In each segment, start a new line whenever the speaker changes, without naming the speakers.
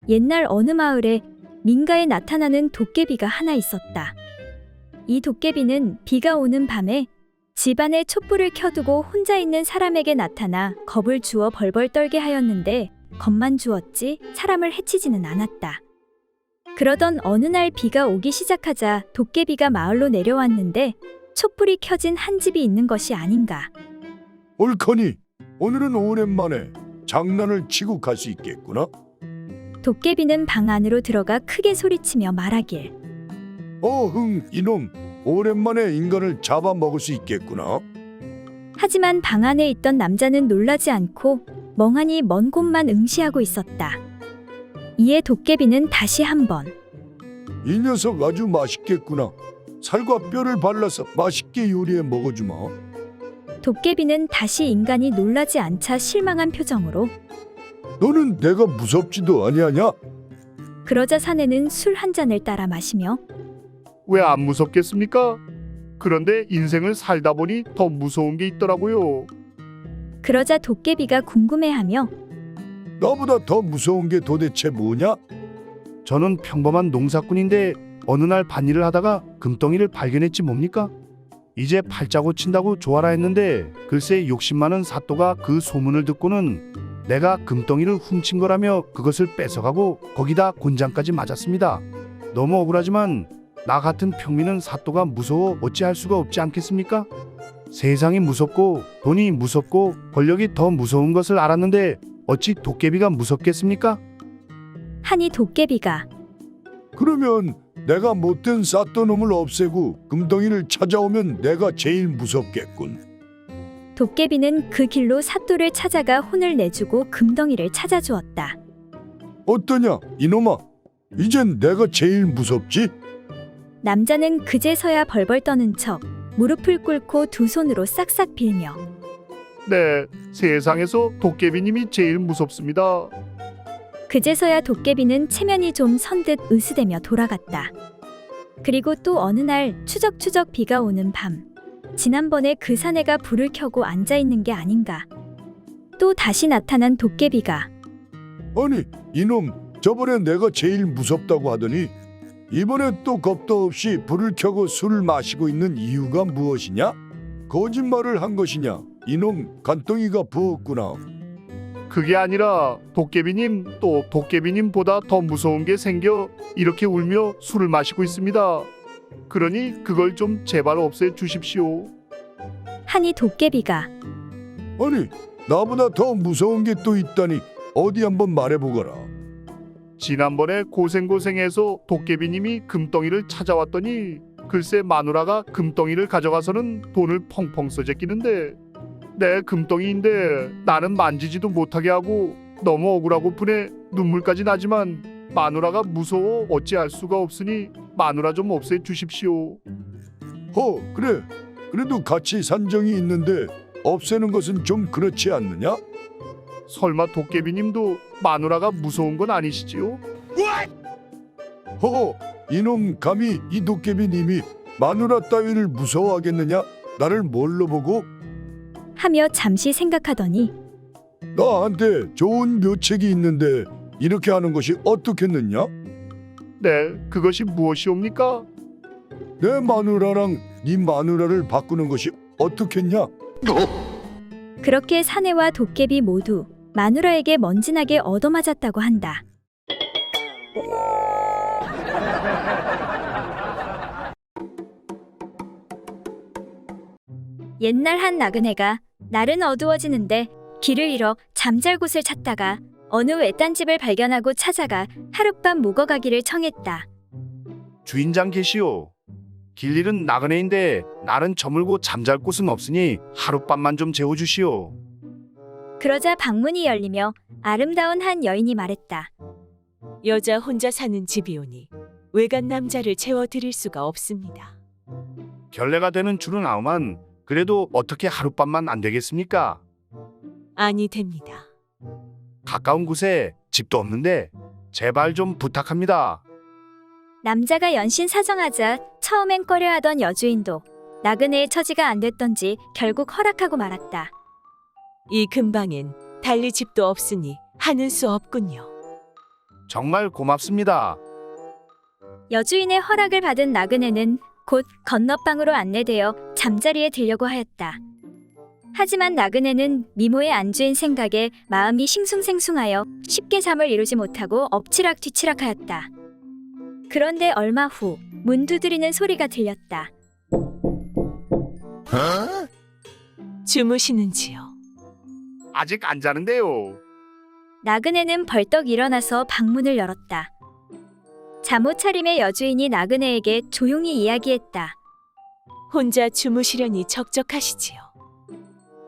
옛날 어느 마을에 민가에 나타나는 도깨비가 하나 있었다. 이 도깨비는 비가 오는 밤에 집안에 촛불을 켜두고 혼자 있는 사람에게 나타나 겁을 주어 벌벌 떨게 하였는데 겁만 주었지 사람을 해치지는 않았다. 그러던 어느 날 비가 오기 시작하자 도깨비가 마을로 내려왔는데 촛불이 켜진 한 집이 있는 것이 아닌가.
옳거니 오늘은 오랜만에 장난을 치고 갈 수 있겠구나.
도깨비는 방 안으로 들어가 크게 소리치며 말하길.
어흥 이놈 오랜만에 인간을 잡아먹을 수 있겠구나.
하지만 방 안에 있던 남자는 놀라지 않고 멍하니 먼 곳만 응시하고 있었다. 이에 도깨비는 다시 한번.
이 녀석 아주 맛있겠구나. 살과 뼈를 발라서 맛있게 요리해 먹어주마.
도깨비는 다시 인간이 놀라지 않자 실망한 표정으로.
너는 내가 무섭지도 아니하냐?
그러자 사내는 술 한 잔을 따라 마시며
왜 안 무섭겠습니까? 그런데 인생을 살다 보니 더 무서운 게 있더라고요.
그러자 도깨비가 궁금해하며
나보다 더 무서운 게 도대체 뭐냐?
저는 평범한 농사꾼인데 어느 날 밭일을 하다가 금덩이를 발견했지 뭡니까? 이제 팔자 고친다고 좋아라 했는데 글쎄 욕심 많은 사또가 그 소문을 듣고는 내가 금덩이를 훔친 거라며 그것을 뺏어가고 거기다 곤장까지 맞았습니다. 너무 억울하지만 나 같은 평민은 사또가 무서워 어찌할 수가 없지 않겠습니까? 세상이 무섭고 돈이 무섭고 권력이 더 무서운 것을 알았는데 어찌 도깨비가 무섭겠습니까?
하니 도깨비가
그러면 내가 못된 쌌던 놈을 없애고 금덩이를 찾아오면 내가 제일 무섭겠군.
도깨비는 그 길로 사또를 찾아가 혼을 내주고 금덩이를 찾아주었다.
어떠냐 이놈아? 이젠 내가 제일 무섭지?
남자는 그제서야 벌벌 떠는 척 무릎을 꿇고 두 손으로 싹싹 빌며
네, 세상에서 도깨비님이 제일 무섭습니다.
그제서야 도깨비는 체면이 좀 선 듯 으스대며 돌아갔다. 그리고 또 어느 날 추적추적 비가 오는 밤, 지난번에 그 사내가 불을 켜고 앉아있는 게 아닌가. 또 다시 나타난 도깨비가
아니 이놈 저번에 내가 제일 무섭다고 하더니 이번에 또 겁도 없이 불을 켜고 술을 마시고 있는 이유가 무엇이냐? 거짓말을 한 것이냐? 이놈 간덩이가 부었구나.
그게 아니라 도깨비님 또 도깨비님보다 더 무서운 게 생겨 이렇게 울며 술을 마시고 있습니다. 그러니 그걸 좀 제발 없애 주십시오.
하니 도깨비가
아니 나보다 더 무서운 게 또 있다니 어디 한번 말해보거라.
지난번에 고생고생해서 도깨비님이 금덩이를 찾아왔더니 글쎄 마누라가 금덩이를 가져가서는 돈을 펑펑 써제끼는데 내 금덩이인데 나는 만지지도 못하게 하고 너무 억울하고픈에 눈물까지 나지만 마누라가 무서워 어찌할 수가 없으니 마누라 좀 없애 주십시오.
그래 그래도 같이 산정이 있는데 없애는 것은 좀 그렇지 않느냐?
설마 도깨비님도 마누라가 무서운 건 아니시지요?
이놈 감히 이 도깨비님이 마누라 따위를 무서워하겠느냐? 나를 뭘로 보고?
하며 잠시 생각하더니
나한테 좋은 묘책이 있는데 이렇게 하는 것이 어떻겠느냐?
네, 그것이 무엇이옵니까?
내 마누라랑 네 마누라를 바꾸는 것이 어떻겠냐?
그렇게 사내와 도깨비 모두 마누라에게 먼지나게 얻어맞았다고 한다. 옛날 한 나그네가 날은 어두워지는데 길을 잃어 잠잘 곳을 찾다가 어느 외딴 집을 발견하고 찾아가 하룻밤 묵어가기를 청했다.
주인장 계시오. 길 잃은 나그네인데 날은 저물고 잠잘 곳은 없으니 하룻밤만 좀 재워주시오.
그러자 방문이 열리며 아름다운 한 여인이 말했다.
여자 혼자 사는 집이오니 외간 남자를 채워드릴 수가 없습니다.
결례가 되는 줄은 아오만 그래도 어떻게 하룻밤만 안 되겠습니까?
아니 됩니다.
가까운 곳에 집도 없는데 제발 좀 부탁합니다.
남자가 연신 사정하자 처음엔 꺼려하던 여주인도 나그네의 처지가 안 됐던지 결국 허락하고 말았다.
이 근방엔 달리 집도 없으니 하는 수 없군요.
정말 고맙습니다.
여주인의 허락을 받은 나그네는 곧 건너방으로 안내되어 잠자리에 들려고 하였다. 하지만 나그네는 미모의 안주인 생각에 마음이 싱숭생숭하여 쉽게 잠을 이루지 못하고 엎치락뒤치락하였다. 그런데 얼마 후 문 두드리는 소리가 들렸다.
주무시는지요?
아직 안 자는데요.
나그네는 벌떡 일어나서 방문을 열었다. 잠옷 차림의 여주인이 나그네에게 조용히 이야기했다.
혼자 주무시려니 적적하시지요.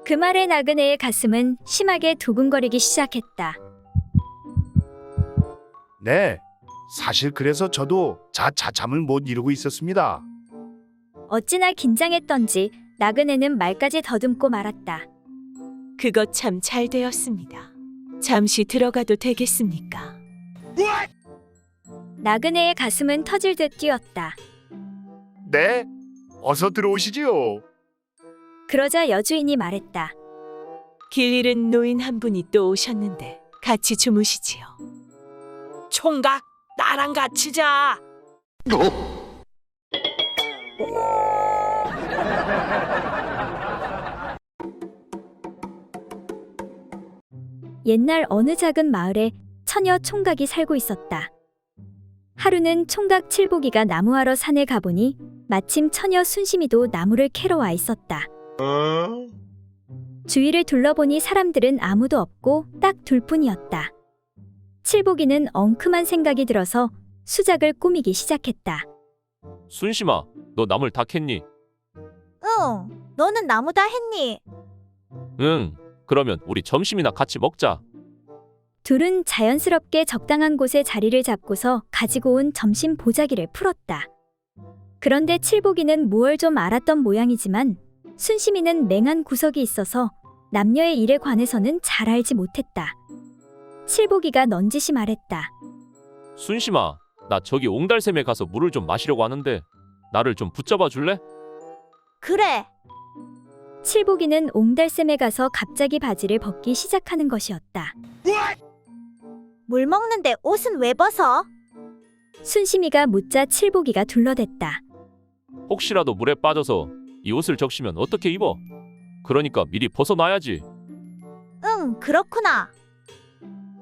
그 말에 나그네의 가슴은 심하게 두근거리기 시작했다.
네, 사실 그래서 저도 잠을 못 이루고 있었습니다.
어찌나 긴장했던지 나그네는 말까지 더듬고 말았다.
그것 참 잘 되었습니다. 잠시 들어가도 되겠습니까?
나그네의 가슴은 터질 듯 뛰었다.
네, 어서 들어오시지요.
그러자 여주인이 말했다.
길 잃은 노인 한 분이 또 오셨는데 같이 주무시지요. 총각, 나랑 같이 자.
옛날 어느 작은 마을에 처녀 총각이 살고 있었다. 하루는 총각 칠복이가 나무하러 산에 가보니 마침 처녀 순심이도 나무를 캐러 와 있었다. 주위를 둘러보니 사람들은 아무도 없고 딱 둘뿐이었다. 칠복이는 엉큼한 생각이 들어서 수작을 꾸미기 시작했다.
순심아, 너 나물 다 캤니?
응, 너는 나무 다 했니?
응, 그러면 우리 점심이나 같이 먹자.
둘은 자연스럽게 적당한 곳에 자리를 잡고서 가지고 온 점심 보자기를 풀었다. 그런데 칠복이는 무얼 좀 알았던 모양이지만 순심이는 맹한 구석이 있어서 남녀의 일에 관해서는 잘 알지 못했다. 칠복이가 넌지시 말했다.
순심아, 나 저기 옹달샘에 가서 물을 좀 마시려고 하는데 나를 좀 붙잡아 줄래?
그래,
칠복이는 옹달샘에 가서 갑자기 바지를 벗기 시작하는 것이었다.
물 먹는데 옷은 왜 벗어?
순심이가 묻자 칠복이가 둘러댔다.
혹시라도 물에 빠져서 이 옷을 적시면 어떻게 입어? 그러니까 미리 벗어놔야지.
응, 그렇구나.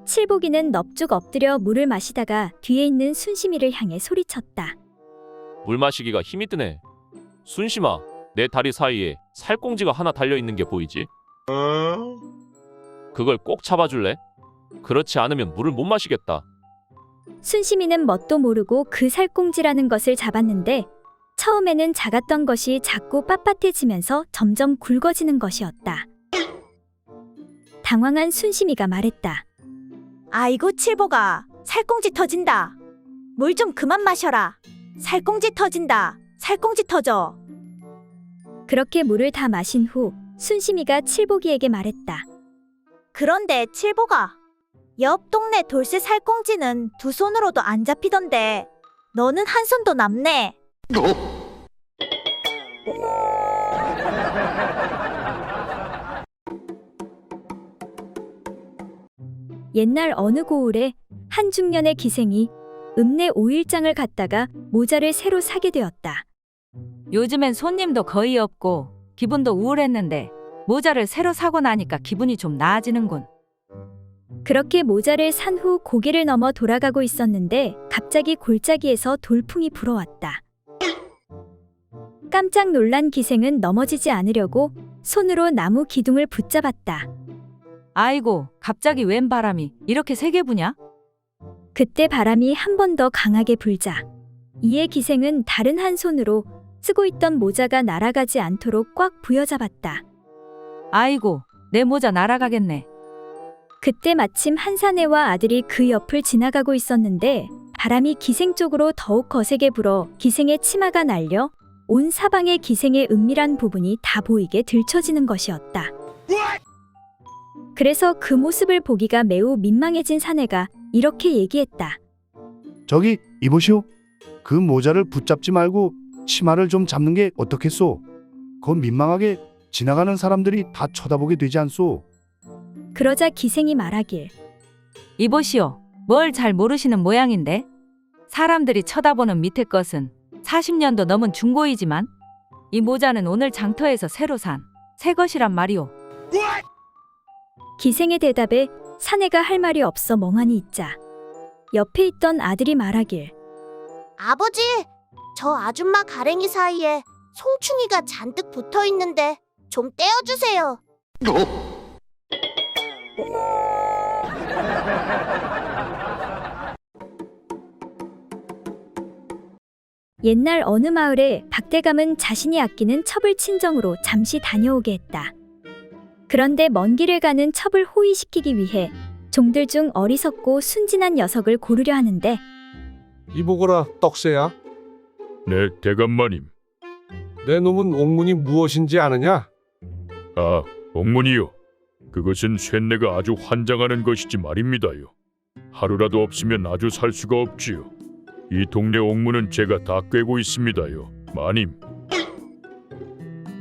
칠복이는 넙죽 엎드려 물을 마시다가 뒤에 있는 순심이를 향해 소리쳤다.
물 마시기가 힘이 드네. 순심아, 내 다리 사이에 살꽁지가 하나 달려있는 게 보이지? 그걸 꼭 잡아줄래? 그렇지 않으면 물을 못 마시겠다.
순심이는 뭣도 모르고 그 살꽁지라는 것을 잡았는데 처음에는 작았던 것이 자꾸 빳빳해지면서 점점 굵어지는 것이었다. 당황한 순심이가 말했다.
아이고 칠보가, 살꽁지 터진다. 물 좀 그만 마셔라. 살꽁지 터진다. 살꽁지 터져.
그렇게 물을 다 마신 후 순심이가 칠복이에게 말했다.
그런데 칠보가, 옆 동네 돌쇠 살꽁지는 두 손으로도 안 잡히던데 너는 한 손도 남네.
옛날 어느 고을에 한 중년의 기생이 읍내 5일장을 갔다가 모자를 새로 사게 되었다.
요즘엔 손님도 거의 없고 기분도 우울했는데 모자를 새로 사고 나니까 기분이 좀 나아지는군.
그렇게 모자를 산 후 고개를 넘어 돌아가고 있었는데 갑자기 골짜기에서 돌풍이 불어왔다. 깜짝 놀란 기생은 넘어지지 않으려고 손으로 나무 기둥을 붙잡았다.
아이고, 갑자기 웬 바람이 이렇게 세게 부냐?
그때 바람이 한 번 더 강하게 불자 이에 기생은 다른 한 손으로 쓰고 있던 모자가 날아가지 않도록 꽉 부여잡았다.
아이고, 내 모자 날아가겠네.
그때 마침 한 사내와 아들이 그 옆을 지나가고 있었는데 바람이 기생 쪽으로 더욱 거세게 불어 기생의 치마가 날려 온 사방에 기생의 은밀한 부분이 다 보이게 들춰지는 것이었다. 그래서 그 모습을 보기가 매우 민망해진 사내가 이렇게 얘기했다.
저기 이보시오. 그 모자를 붙잡지 말고 치마를 좀 잡는 게 어떻겠소? 그건 민망하게 지나가는 사람들이 다 쳐다보게 되지 않소?
그러자 기생이 말하길.
이보시오. 뭘 잘 모르시는 모양인데? 사람들이 쳐다보는 밑에 것은 40년도 넘은 중고이지만 이 모자는 오늘 장터에서 새로 산 새 것이란 말이오.
기생의 대답에 사내가 할 말이 없어 멍하니 있자 옆에 있던 아들이 말하길
아버지, 저 아줌마 가랭이 사이에 송충이가 잔뜩 붙어 있는데 좀 떼어주세요.
옛날 어느 마을에 박대감은 자신이 아끼는 첩을 친정으로 잠시 다녀오게 했다. 그런데 먼 길을 가는 첩을 호위시키기 위해 종들 중 어리석고 순진한 녀석을 고르려 하는데
이보거라 떡새야.
네, 대감마님.
내 놈은 옥문이 무엇인지 아느냐?
아, 옥문이요. 그것은 쇳내가 아주 환장하는 것이지 말입니다요. 하루라도 없으면 아주 살 수가 없지요. 이 동네 옥문은 제가 다 꿰고 있습니다요, 마님.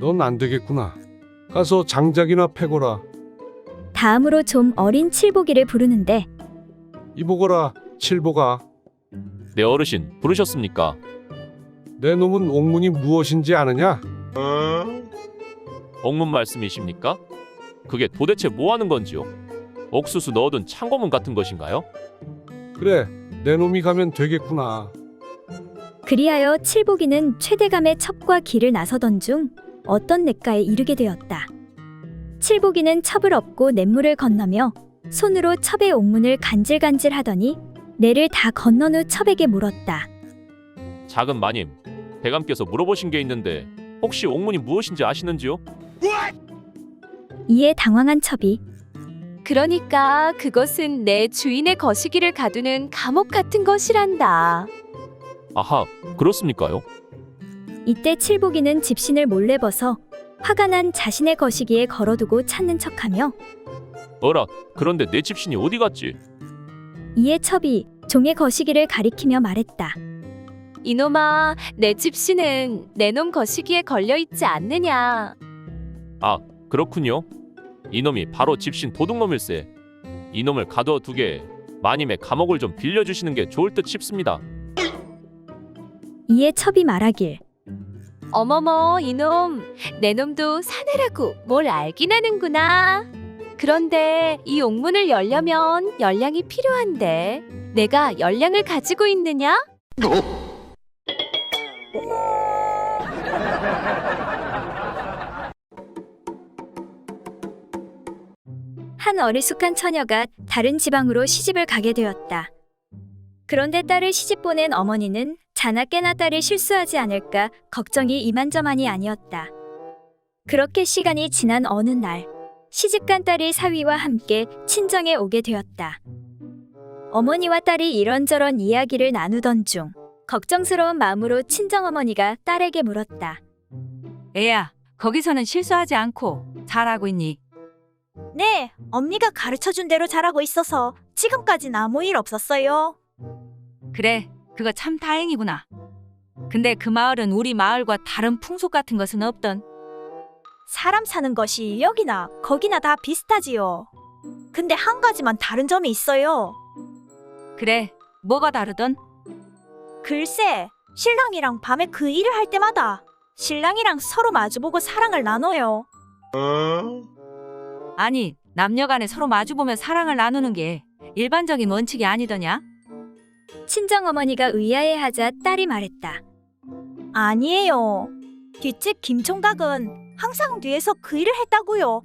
넌 안 되겠구나. 가서 장작이나 패거라.
다음으로 좀 어린 칠보기를 부르는데
이보거라 칠보가.
네 어르신 부르셨습니까?
내 놈은 옥문이 무엇인지 아느냐?
옥문 말씀이십니까? 그게 도대체 뭐 하는 건지요? 옥수수 넣어둔 창고문 같은 것인가요?
그래, 내 놈이 가면 되겠구나.
그리하여 칠보기는 최대감의 첩과 길을 나서던 중 어떤 냇가에 이르게 되었다. 칠보기는 첩을 업고 냇물을 건너며 손으로 첩의 옥문을 간질간질 하더니 내를 다 건넌 후 첩에게 물었다.
작은 마님, 대감께서 물어보신 게 있는데 혹시 옥문이 무엇인지 아시는지요?
이에 당황한 첩이
그러니까 그것은 내 주인의 거시기를 가두는 감옥 같은 것이란다.
아하, 그렇습니까요?
이때 칠보기는 집신을 몰래 벗어 화가 난 자신의 거시기에 걸어두고 찾는 척하며
어라, 그런데 내 집신이 어디 갔지?
이에 첩이 종의 거시기를 가리키며 말했다.
이놈아, 내 집신은 내 놈 거시기에 걸려 있지 않느냐.
아, 그렇군요. 이놈이 바로 집신 도둑놈일세. 이놈을 가두어 두게 마님의 감옥을 좀 빌려주시는 게 좋을 듯 싶습니다.
이에 첩이 말하길
어머머, 이놈, 내 놈도 사내라고 뭘 알긴 하는구나. 그런데 이 옥문을 열려면 열량이 필요한데 내가 열량을 가지고 있느냐?
한 어리숙한 처녀가 다른 지방으로 시집을 가게 되었다. 그런데 딸을 시집 보낸 어머니는 자나 깨나 딸이 실수하지 않을까 걱정이 이만저만이 아니었다. 그렇게 시간이 지난 어느 날 시집간 딸이 사위와 함께 친정에 오게 되었다. 어머니와 딸이 이런저런 이야기를 나누던 중 걱정스러운 마음으로 친정어머니가 딸에게 물었다.
애야, 거기서는 실수하지 않고 잘하고 있니?
네, 언니가 가르쳐준 대로 잘하고 있어서 지금까진 아무 일 없었어요.
그래, 그거 참 다행이구나. 근데 그 마을은 우리 마을과 다른 풍속 같은 것은 없던?
사람 사는 것이 여기나 거기나 다 비슷하지요. 근데 한 가지만 다른 점이 있어요.
그래, 뭐가 다르던?
글쎄, 신랑이랑 밤에 그 일을 할 때마다 신랑이랑 서로 마주보고 사랑을 나눠요.
아니, 남녀간에 서로 마주보며 사랑을 나누는 게 일반적인 원칙이 아니더냐?
친정어머니가 의아해하자 딸이 말했다.
아니에요. 뒷집 김총각은 항상 뒤에서 그 일을 했다고요.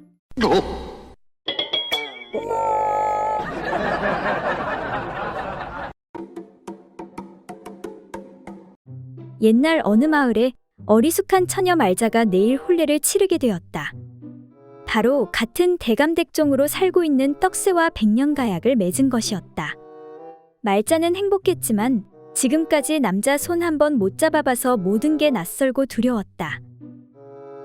옛날 어느 마을에 어리숙한 처녀 말자가 내일 혼례를 치르게 되었다. 바로 같은 대감댁종으로 살고 있는 떡새와 백년가약을 맺은 것이었다. 말자는 행복했지만 지금까지 남자 손 한 번 못 잡아봐서 모든 게 낯설고 두려웠다.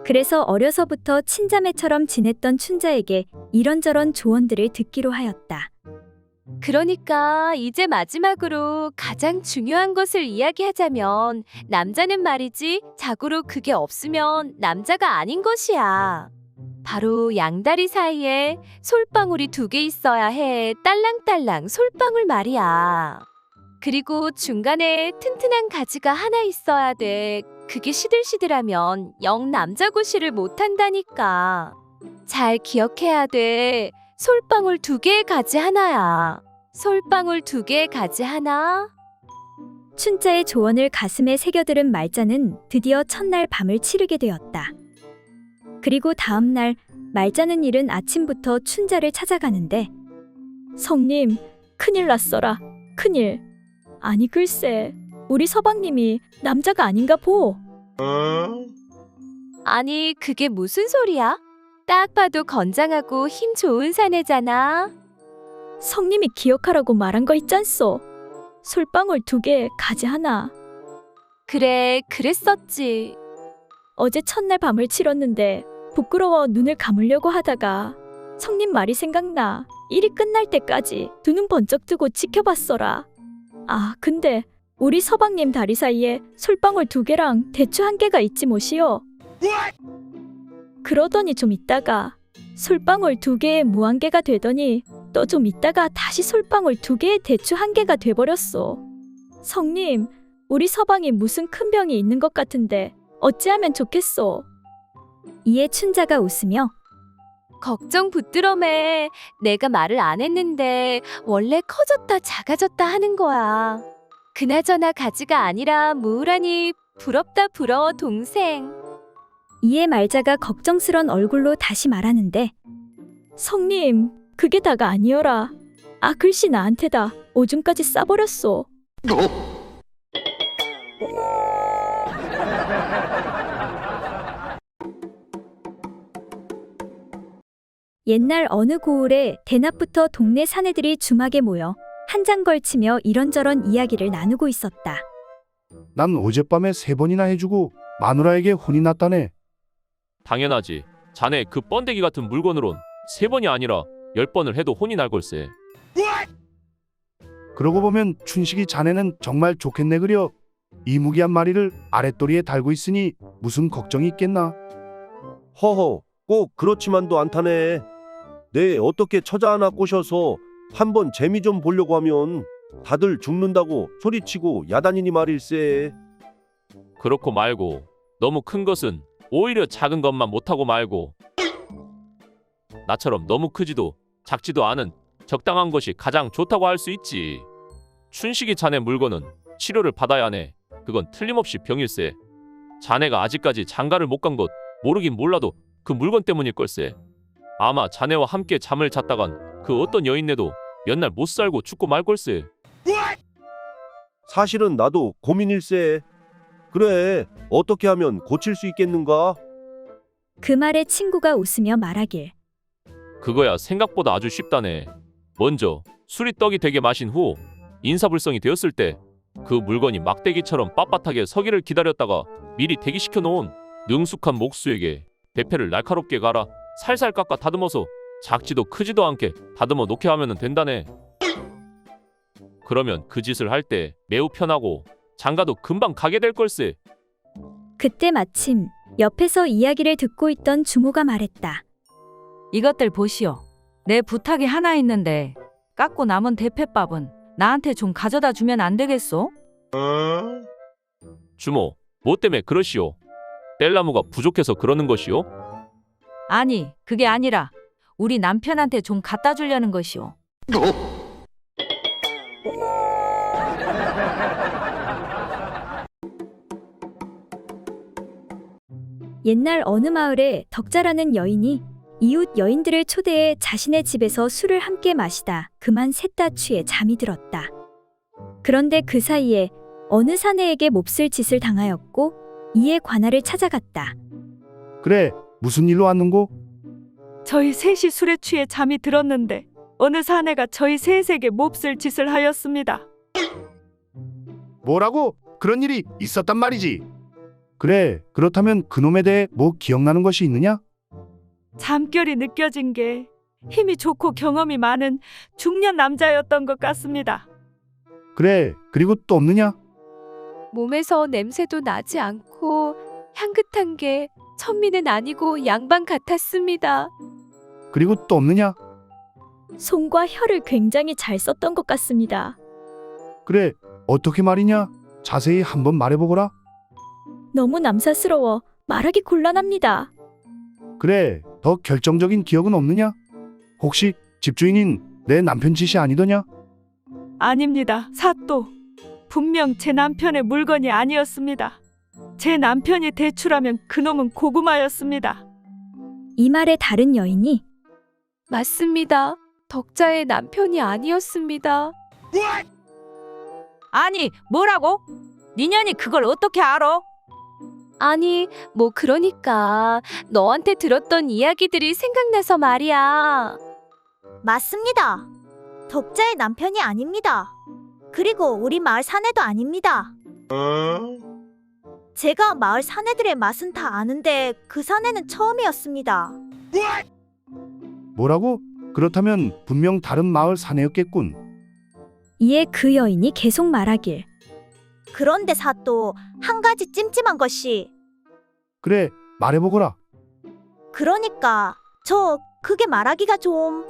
그래서 어려서부터 친자매처럼 지냈던 춘자에게 이런저런 조언들을 듣기로 하였다.
그러니까 이제 마지막으로 가장 중요한 것을 이야기하자면 남자는 말이지 자고로 그게 없으면 남자가 아닌 것이야. 바로 양다리 사이에 솔방울이 2개 있어야 해. 딸랑딸랑 솔방울 말이야. 그리고 중간에 튼튼한 가지가 하나 있어야 돼. 그게 시들시들하면 영 남자고시를 못한다니까. 잘 기억해야 돼. 솔방울 2개의 가지 하나야. 솔방울 2개의 가지 하나.
춘자의 조언을 가슴에 새겨들은 말자는 드디어 첫날 밤을 치르게 되었다. 그리고 다음 날 말자는 이른 아침부터 춘자를 찾아가는데 성님, 큰일 났어라. 큰일. 아니 글쎄, 우리 서방님이 남자가 아닌가 보.
아니 그게 무슨 소리야? 딱 봐도 건장하고 힘 좋은 사내잖아.
성님이 기억하라고 말한 거 있잖소. 솔방울 2개, 가지 하나.
그래, 그랬었지.
어제 첫날 밤을 치렀는데 부끄러워 눈을 감으려고 하다가 성님 말이 생각나. 일이 끝날 때까지 두 눈 번쩍 뜨고 지켜봤어라. 아, 근데 우리 서방님 다리 사이에 솔방울 2개랑 대추 1개가 있지 뭐시오. 그러더니 좀 있다가 솔방울 2개에 무한개가 되더니 또 좀 있다가 다시 솔방울 2개에 대추 1개가 돼버렸소. 성님, 우리 서방이 무슨 큰 병이 있는 것 같은데 어찌하면 좋겠소. 이에 춘자가 웃으며
걱정 붙들어매. 내가 말을 안 했는데 원래 커졌다 작아졌다 하는 거야. 그나저나 가지가 아니라 무우라니 부럽다 부러워 동생.
이에 말자가 걱정스런 얼굴로 다시 말하는데 성님, 그게 다가 아니어라. 아, 글씨 나한테다 오줌까지 싸버렸소. 옛날 어느 고을에 대낮부터 동네 사내들이 주막에 모여 한 장 걸치며 이런저런 이야기를 나누고 있었다.
난 어젯밤에 3번이나 해주고 마누라에게 혼이 났다네.
당연하지. 자네 그 번데기 같은 물건으론 3번이 아니라 10번을 해도 혼이 날 걸세.
그러고 보면 춘식이 자네는 정말 좋겠네 그려. 이무기한 마리를 아랫도리에 달고 있으니 무슨 걱정이 있겠나.
허허, 꼭 그렇지만도 않다네. 내 어떻게 처자 하나 꼬셔서 한번 재미 좀 보려고 하면 다들 죽는다고 소리치고 야단이니 말일세.
그렇고 말고 너무 큰 것은 오히려 작은 것만 못하고 말고 나처럼 너무 크지도 작지도 않은 적당한 것이 가장 좋다고 할 수 있지. 춘식이 자네 물건은 치료를 받아야 하네. 그건 틀림없이 병일세. 자네가 아직까지 장가를 못 간 것 모르긴 몰라도 그 물건 때문일 걸세. 아마 자네와 함께 잠을 잤다간 그 어떤 여인네도 몇 날 못 살고 죽고 말 걸세.
사실은 나도 고민일세. 그래, 어떻게 하면 고칠 수 있겠는가?
그 말에 친구가 웃으며 말하길
그거야 생각보다 아주 쉽다네. 먼저 술이 떡이 되게 마신 후 인사불성이 되었을 때 그 물건이 막대기처럼 빳빳하게 서기를 기다렸다가 미리 대기시켜 놓은 능숙한 목수에게 대패를 날카롭게 갈아 살살 깎아 다듬어서 작지도 크지도 않게 다듬어 놓게 하면 된다네. 그러면 그 짓을 할 때 매우 편하고 장가도 금방 가게 될 걸세.
그때 마침 옆에서 이야기를 듣고 있던 주모가 말했다.
이것들 보시오. 내 부탁이 하나 있는데 깎고 남은 대패밥은 나한테 좀 가져다 주면 안 되겠소?
주모, 뭐 때문에 그러시오? 뗄나무가 부족해서 그러는 것이오?
아니, 그게 아니라 우리 남편한테 좀 갖다 주려는 것이오.
옛날 어느 마을에 덕자라는 여인이 이웃 여인들을 초대해 자신의 집에서 술을 함께 마시다 그만 셋 다 취해 잠이 들었다. 그런데 그 사이에 어느 사내에게 몹쓸 짓을 당하였고 이에 관할을 찾아갔다.
그래, 무슨 일로 왔는고?
저희 셋이 술에 취해 잠이 들었는데 어느 사내가 저희 셋에게 몹쓸 짓을 하였습니다.
뭐라고? 그런 일이 있었단 말이지. 그래, 그렇다면 그놈에 대해 뭐 기억나는 것이 있느냐?
잠결이 느껴진 게 힘이 좋고 경험이 많은 중년 남자였던 것 같습니다.
그래, 그리고 또 없느냐?
몸에서 냄새도 나지 않고 향긋한 게 천민은 아니고 양반 같았습니다.
그리고 또 없느냐?
손과 혀를 굉장히 잘 썼던 것 같습니다.
그래, 어떻게 말이냐? 자세히 한번 말해보거라.
너무 남사스러워 말하기 곤란합니다.
그래, 더 결정적인 기억은 없느냐? 혹시 집주인인 내 남편 짓이 아니더냐?
아닙니다. 사또. 분명 제 남편의 물건이 아니었습니다. 제 남편이 대출하면 그놈은 고구마였습니다.
이 말에 다른 여인이
맞습니다. 덕자의 남편이 아니었습니다.
아니, 뭐라고? 니년이 그걸 어떻게 알아?
아니, 뭐 그러니까 너한테 들었던 이야기들이 생각나서 말이야.
맞습니다. 덕자의 남편이 아닙니다. 그리고 우리 마을 사내도 아닙니다. 제가 마을 사내들의 맛은 다 아는데 그 사내는 처음이었습니다.
뭐라고? 그렇다면 분명 다른 마을 사내였겠군.
이에 그 여인이 계속 말하길
그런데 사또 한 가지 찜찜한 것이
그래, 말해보거라.
그러니까 저 그게 말하기가 좀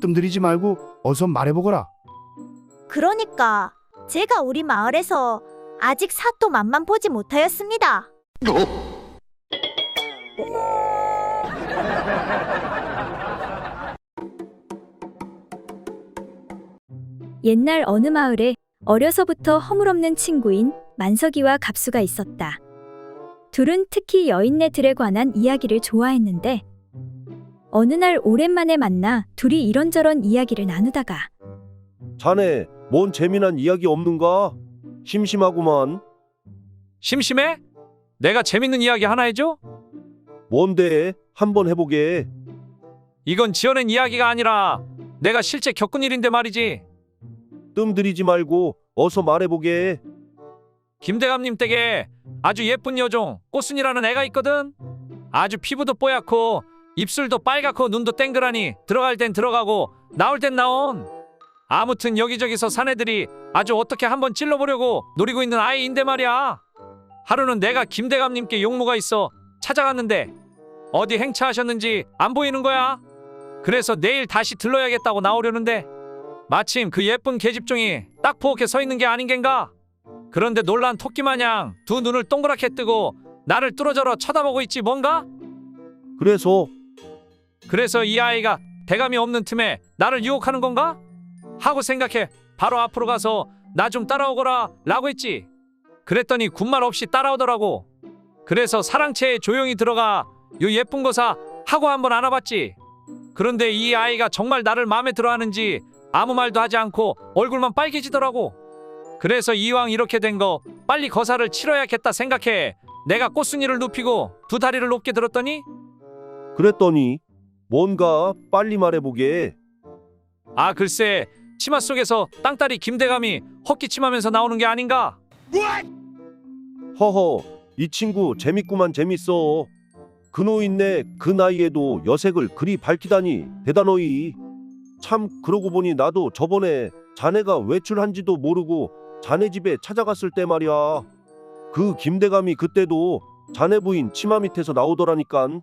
뜸들이지 말고 어서 말해보거라.
그러니까 제가 우리 마을에서 아직 사또 맛만 보지 못하였습니다.
옛날 어느 마을에 어려서부터 허물없는 친구인 만석이와 갑수가 있었다. 둘은 특히 여인네들에 관한 이야기를 좋아했는데 어느 날 오랜만에 만나 둘이 이런저런 이야기를 나누다가
자네 뭔 재미난 이야기 없는가? 심심하구만.
심심해? 내가 재밌는 이야기 하나 해줘?
뭔데? 한번 해보게.
이건 지어낸 이야기가 아니라 내가 실제 겪은 일인데 말이지.
뜸 들이지 말고 어서 말해보게.
김대감님 댁에 아주 예쁜 여종 꽃순이라는 애가 있거든. 아주 피부도 뽀얗고 입술도 빨갛고 눈도 땡그라니 들어갈 땐 들어가고 나올 땐 나온. 아무튼 여기저기서 사내들이 아주 어떻게 한번 찔러보려고 노리고 있는 아이인데 말이야. 하루는 내가 김대감님께 용무가 있어 찾아갔는데 어디 행차하셨는지 안 보이는 거야. 그래서 내일 다시 들러야겠다고 나오려는데 마침 그 예쁜 계집종이 딱 포악해 서 있는 게 아닌 겐가. 그런데 놀란 토끼마냥 두 눈을 동그랗게 뜨고 나를 뚫어져라 쳐다보고 있지 뭔가. 그래서 이 아이가 대감이 없는 틈에 나를 유혹하는 건가 하고 생각해 바로 앞으로 가서 나 좀 따라오거라 라고 했지. 그랬더니 군말 없이 따라오더라고. 그래서 사랑채에 조용히 들어가 요 예쁜 거사 하고 한번 안아봤지. 그런데 이 아이가 정말 나를 마음에 들어하는지 아무 말도 하지 않고 얼굴만 빨개지더라고. 그래서 이왕 이렇게 된 거 빨리 거사를 치러야겠다 생각해 내가 꽃순이를 눕히고 두 다리를 높게 들었더니
그랬더니 뭔가 빨리 말해보게.
아 글쎄 치마 속에서 땅따리 김대감이 헛기침하면서 나오는 게 아닌가.
허허, 이 친구 재밌구만. 재밌어. 그 노인네 그 나이에도 여색을 그리 밝히다니 대단하이. 참 그러고 보니 나도 저번에 자네가 외출한지도 모르고 자네 집에 찾아갔을 때 말이야. 그 김대감이 그때도 자네 부인 치마 밑에서 나오더라니깐.